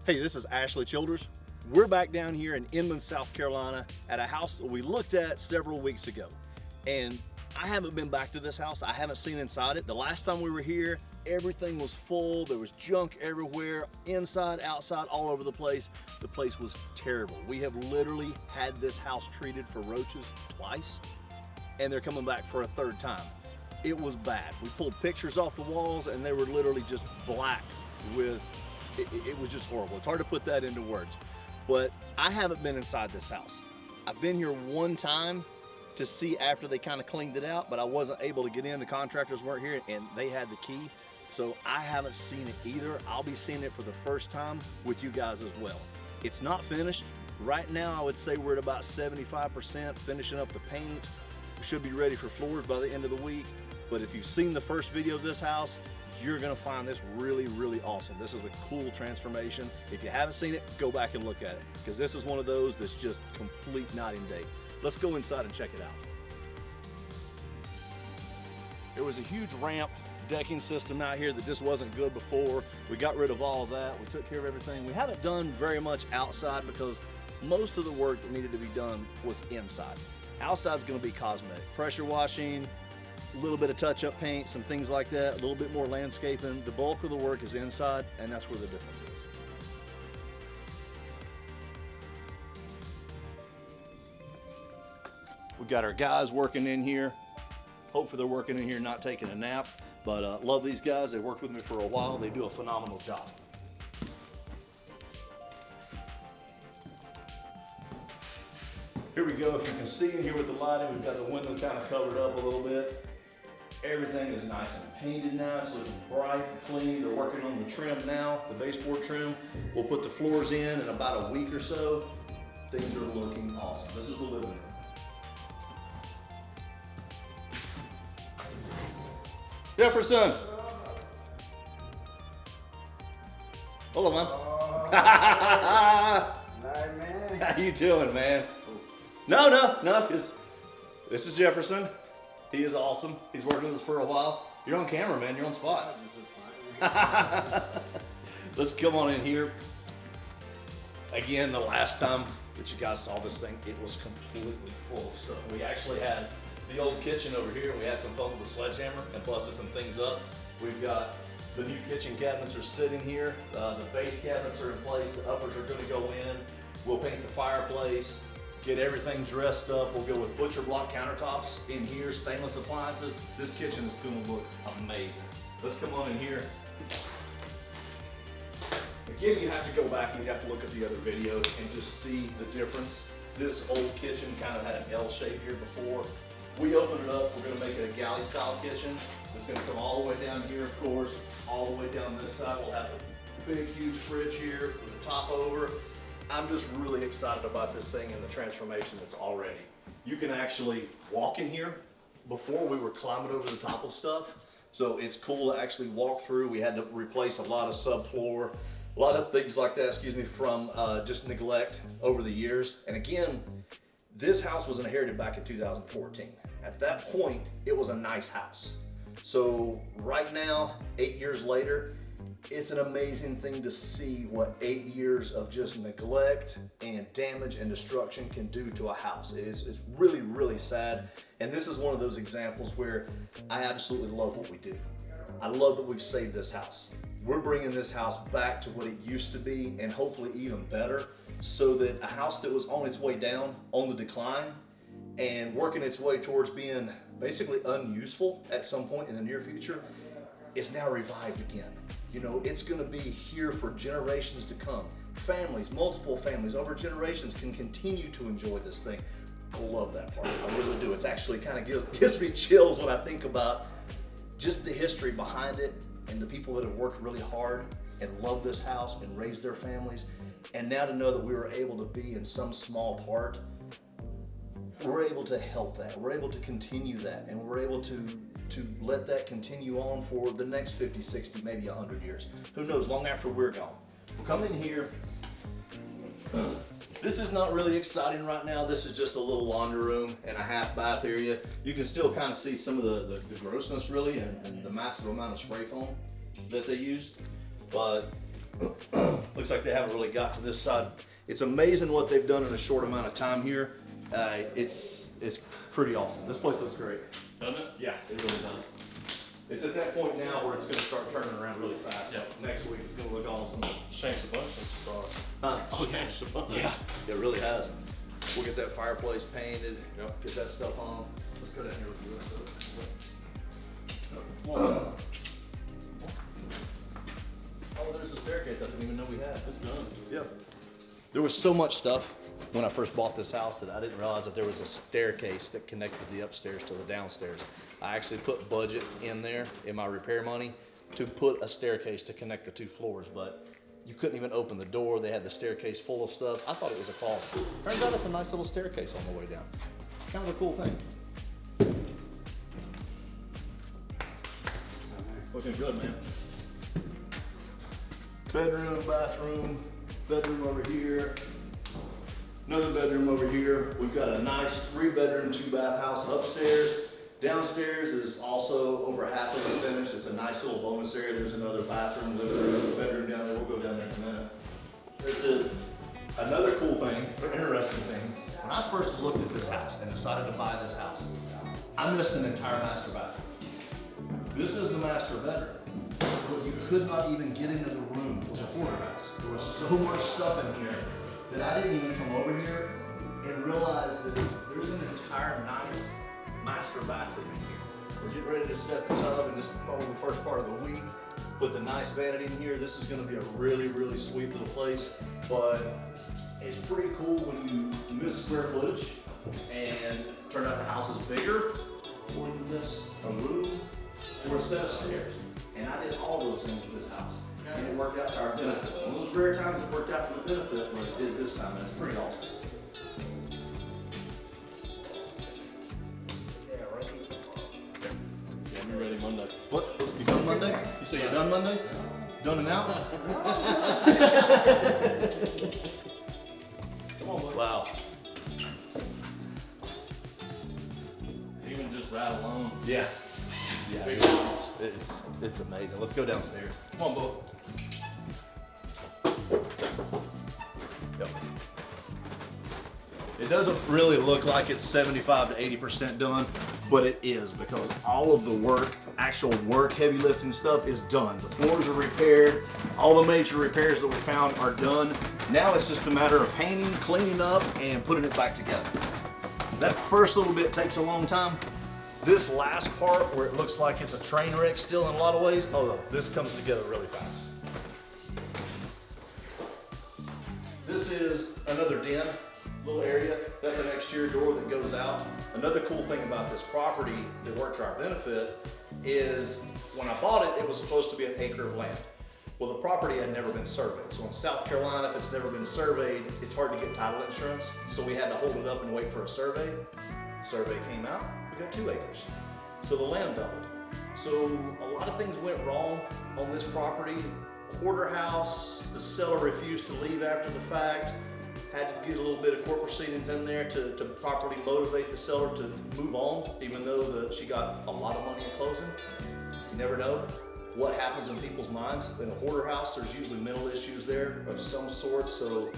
Hey, this is Ashley Childers. We're back down here in Inman, South Carolina at a house that we looked at several weeks ago. And I haven't been back to this house. I haven't seen inside it. The last time we were here, everything was full. There was junk everywhere, inside, outside, all over the place. The place was terrible. We have literally had this house treated for roaches twice, and they're coming back for a third time. It was bad. We pulled pictures off the walls and they were literally just black with, it was just horrible. It's hard to put that into words. But I haven't been inside this house. I've been here one time to see after they kind of cleaned it out, but I wasn't able to get in. The contractors weren't here and they had the key. So I haven't seen it either. I'll be seeing it for the first time with you guys as well. It's not finished. Right now, I would say we're at about 75%, finishing up the paint. We should be ready for floors by the end of the week. But if you've seen the first video of this house, you're gonna find this really, really awesome. This is a cool transformation. If you haven't seen it, go back and look at it, because this is one of those that's just complete night and day. Let's go inside and check it out. There was a huge ramp decking system out here that just wasn't good before. We got rid of all of that. We took care of everything. We haven't done very much outside because most of the work that needed to be done was inside. Outside's gonna be cosmetic. Pressure washing, a little bit of touch-up paint, some things like that, a little bit more landscaping. The bulk of the work is inside, and that's where the difference is. We've got our guys working in here. Hopefully they're working in here, not taking a nap. But love these guys. They worked with me for a while. They do a phenomenal job. Here we go. If you can see in here with the lighting, we've got the window kind of covered up a little bit. Everything is nice and painted now. It's looking bright and clean. They're working on the trim now, the baseboard trim. We'll put the floors in about a week or so. Things are looking awesome. This is the living room. Jefferson. Hello, man. Hey, man. How you doing, man? No. This is Jefferson. He is awesome. He's worked with us for a while. You're on camera, man. You're on spot. Let's come on in here. Again, the last time that you guys saw this thing, it was completely full of stuff. We actually had the old kitchen over here. We had some fun with the sledgehammer and busted some things up. We've got the new kitchen cabinets are sitting here. The base cabinets are in place. The uppers are going to go in. We'll paint the fireplace, get everything dressed up. We'll go with butcher block countertops in here, stainless appliances. This kitchen is going to look amazing. Let's come on in here. Again, you have to go back and you have to look at the other videos and just see the difference. This old kitchen kind of had an L shape here before. We open it up, we're gonna make it a galley style kitchen. It's gonna come all the way down here, of course, all the way down this side. We'll have a big, huge fridge here with the top over. I'm just really excited about this thing and the transformation that's already. You can actually walk in here. Before we were climbing over the top of stuff. So it's cool to actually walk through. We had to replace a lot of subfloor, a lot of things like that, from just neglect over the years. And again, this house was inherited back in 2014. At that point, it was a nice house. So right now, 8 years later, it's an amazing thing to see what 8 years of just neglect and damage and destruction can do to a house. It's really, really sad. And this is one of those examples where I absolutely love what we do. I love that we've saved this house. We're bringing this house back to what it used to be, and hopefully even better, so that a house that was on its way down, on the decline, and working its way towards being basically unuseful at some point in the near future, is now revived again. You know, it's gonna be here for generations to come. Families, multiple families over generations can continue to enjoy this thing. I love that part, I really do. It's actually kind of gives me chills when I think about just the history behind it and the people that have worked really hard and love this house and raised their families. And now to know that we were able to be in some small part, we're able to help that. We're able to continue that, and we're able to let that continue on for the next 50, 60, maybe 100 years. Who knows, long after we're gone. We'll come in here. This is not really exciting right now. This is just a little laundry room and a half bath area. You can still kind of see some of the grossness really and the massive amount of spray foam that they used. But looks looks like they haven't really got to this side. It's amazing what they've done in a short amount of time here. It's pretty awesome. This place looks great. Doesn't it? Yeah, it really does. It's at that point now where it's going to start turning around really fast. Yeah. Next week it's going to look awesome. Changed a bunch since you saw it. Changed a bunch. Yeah, it really has. We'll get that fireplace painted. Yep. Get that stuff on. Let's go down here with the rest of it. Oh, there's a staircase I didn't even know we had. It's done. Yep. There was so much stuff when I first bought this house that I didn't realize that there was a staircase that connected the upstairs to the downstairs. I actually put budget in there in my repair money to put a staircase to connect the 2 floors, but you couldn't even open the door. They had the staircase full of stuff. I thought it was a closet. Turns out it's a nice little staircase on the way down. Kind of a cool thing. Looking good, man. Bedroom, bedroom over here. Another bedroom over here. We've got a nice 3-bedroom, 2-bath house upstairs. Downstairs is also over half of it finished. It's a nice little bonus area. There's another bathroom, living room, bedroom down there. We'll go down there in a minute. This is another cool thing, or interesting thing. When I first looked at this house and decided to buy this house, I missed an entire master bathroom. This is the master bedroom, but you could not even get into the room. It was a hoarder house. There was so much stuff in here that I didn't even come over here and realize that there's an entire nice master bathroom in here. We're getting ready to set the tub, and this is probably the first part of the week. Put the nice vanity in here. This is going to be a really, really sweet little place, but it's pretty cool when you miss square footage and turn out the house is bigger, or you miss a room or a set of stairs. And I did all those things with this house, and it worked out to our benefit. One of those rare times it worked out to the benefit, but it did this time, and it's pretty awesome. Yeah, be ready Monday. What? You done Monday? You say you're done Monday? Done and out? Come on, bud. Wow. Even just that alone. Yeah. Yeah. Big It's amazing. Let's go downstairs. Come on, bud. Yep. It doesn't really look like it's 75 to 80% done, but it is, because all of the work, actual work, heavy lifting stuff is done. The floors are repaired. All the major repairs that we found are done. Now it's just a matter of painting, cleaning up, and putting it back together. That first little bit takes a long time. This last part, where it looks like it's a train wreck still in a lot of ways, oh, this comes together really fast. This is another den, little area. That's an exterior door that goes out. Another cool thing about this property that worked to our benefit is when I bought it, it was supposed to be an acre of land. Well, the property had never been surveyed. So in South Carolina, if it's never been surveyed, it's hard to get title insurance. So we had to hold it up and wait for a survey. Survey came out, we got 2 acres. So the land doubled. So a lot of things went wrong on this property. Hoarder house, the seller refused to leave after the fact. Had to get a little bit of court proceedings in there to properly motivate the seller to move on, even though she got a lot of money in closing. You never know what happens in people's minds. In a hoarder house, there's usually mental issues there of some sort, so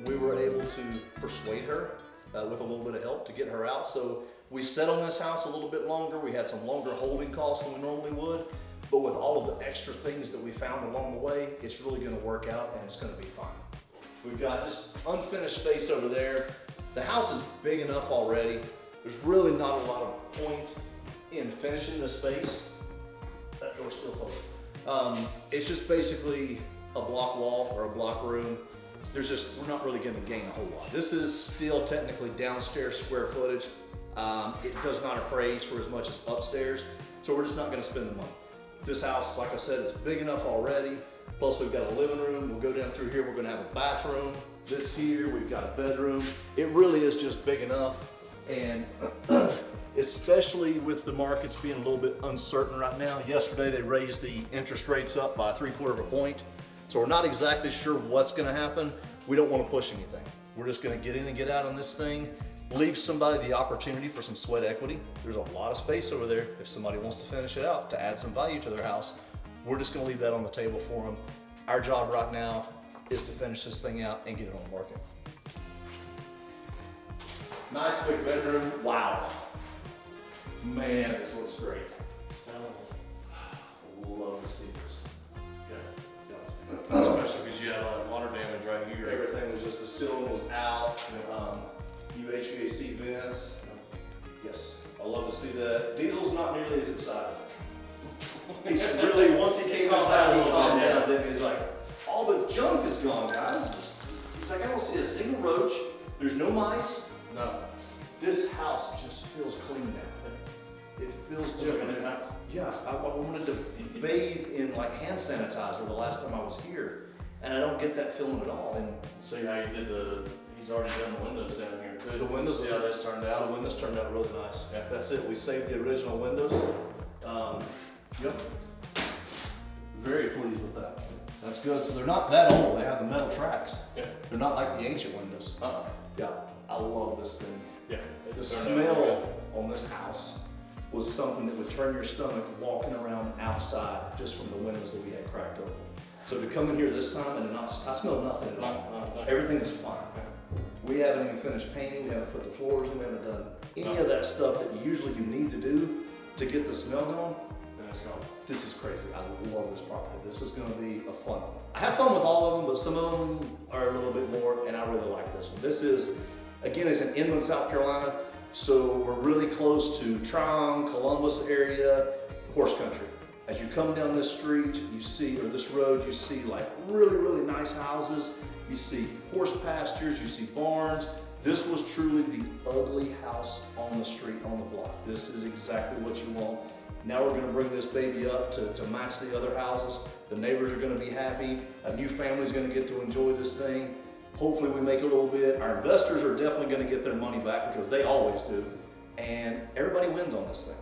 we were able to persuade her with a little bit of help to get her out. So we sat on this house a little bit longer. We had some longer holding costs than we normally would, but with all of the extra things that we found along the way, it's really gonna work out and it's gonna be fine. We've got just unfinished space over there. The house is big enough already. There's really not a lot of point in finishing the space. That door's still closed. It's just basically a block wall or a block room. We're not really gonna gain a whole lot. This is still technically downstairs square footage. It does not appraise for as much as upstairs, so we're just not gonna spend the money. This house, like I said, it's big enough already. Plus we've got a living room. We'll go down through here. We're gonna have a bathroom. This here, we've got a bedroom. It really is just big enough. And especially with the markets being a little bit uncertain right now. Yesterday they raised the interest rates up by 3/4 point. So we're not exactly sure what's gonna happen. We don't wanna push anything. We're just gonna get in and get out on this thing. Leave somebody the opportunity for some sweat equity. There's a lot of space over there if somebody wants to finish it out to add some value to their house. We're just gonna leave that on the table for them. Our job right now is to finish this thing out and get it on the market. Nice quick bedroom. Wow. Man, this looks great. Love to see this. Especially because you had water damage right here. Everything was just, the ceiling was out. New HVAC vents. Yes, I love to see that. Diesel's not nearly as excited. He's really, once he came outside, he calmed down. Then he's like, all the junk is gone, guys. He's like, I don't see a single roach. There's no mice. No. This house just feels clean now. It feels different. Yeah, I wanted to bathe in like hand sanitizer the last time I was here, and I don't get that feeling at all. And See how you did he's already done the windows down here too. the windows, See how this turned the out? windows turned out really nice. Yeah. That's it. We saved the original windows. Yep. Very pleased with that. That's good. So they're not that old. They have the metal tracks. Yeah. They're not like the ancient windows. Yeah, I love this thing. Yeah. The It's turned out really smell on this house was something that would turn your stomach walking around outside just from the windows that we had cracked open. So to come in here this time and not, I smell nothing at good. all. No. Everything is fine. We haven't even finished painting, we haven't put the floors in, we haven't done any of that stuff that usually you need to do to get the smell going. And it's gone. This is crazy. I love this property. This is gonna be a fun one. I have fun with all of them, but some of them are a little bit more, and I really like this one. This is, again, it's in Inman, South Carolina, so we're really close to Tryon, Columbus area, horse country. As you come down this street, you see, or this road, you see like really, really nice houses. You see horse pastures, you see barns. This was truly the ugly house on the street, on the block. This is exactly what you want. Now we're gonna bring this baby up to match the other houses. The neighbors are gonna be happy. A new family's gonna get to enjoy this thing. Hopefully we make a little bit. Our investors are definitely gonna get their money back because they always do. And everybody wins on this thing.